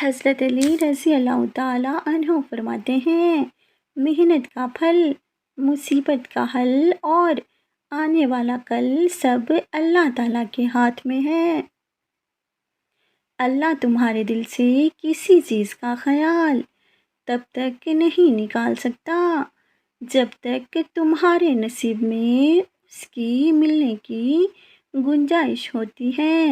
حضرت علی رضی اللہ تعالیٰ عنہ فرماتے ہیں، محنت کا پھل، مصیبت کا حل اور آنے والا کل سب اللہ تعالیٰ کے ہاتھ میں ہے۔ اللہ تمہارے دل سے کسی چیز کا خیال تب تک نہیں نکال سکتا جب تک کہ تمہارے نصیب میں اس کی ملنے کی گنجائش ہوتی ہے،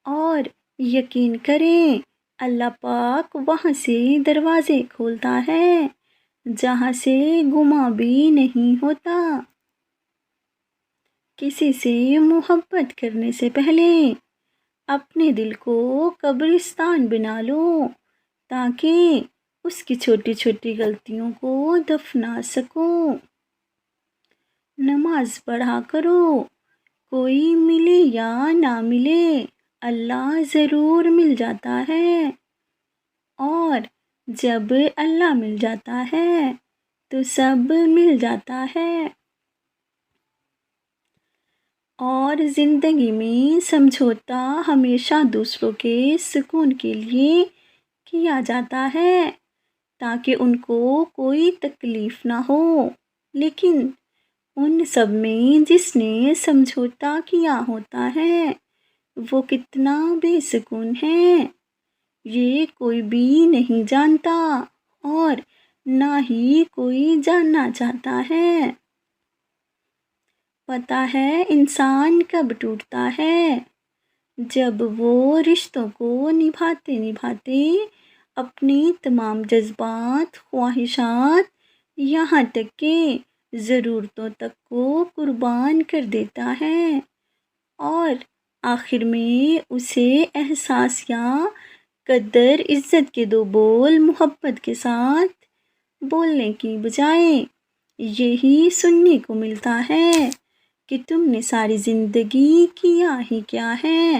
اور یقین کریں اللہ پاک وہاں سے دروازے کھولتا ہے جہاں سے گمان بھی نہیں ہوتا۔ کسی سے محبت کرنے سے پہلے اپنے دل کو قبرستان بنا لو تاکہ اس کی چھوٹی چھوٹی غلطیوں کو دفنا سکو۔ نماز پڑھا کرو، کوئی ملے یا نہ ملے اللہ ضرور مل جاتا ہے، اور جب اللہ مل جاتا ہے تو سب مل جاتا ہے۔ اور زندگی میں سمجھوتا ہمیشہ دوسروں کے سکون کے لیے کیا جاتا ہے تاکہ ان کو کوئی تکلیف نہ ہو، لیکن ان سب میں جس نے سمجھوتا کیا ہوتا ہے وہ کتنا بے سکون ہے، یہ کوئی بھی نہیں جانتا اور نہ ہی کوئی جاننا چاہتا ہے۔ پتہ ہے انسان کب ٹوٹتا ہے؟ جب وہ رشتوں کو نبھاتے نبھاتے اپنی تمام جذبات، خواہشات، یہاں تک کہ ضرورتوں تک کو قربان کر دیتا ہے، اور آخر میں اسے احساس یا قدر عزت کے دو بول محبت کے ساتھ بولنے کی بجائے یہی سننے کو ملتا ہے کہ تم نے ساری زندگی کیا ہی کیا ہے۔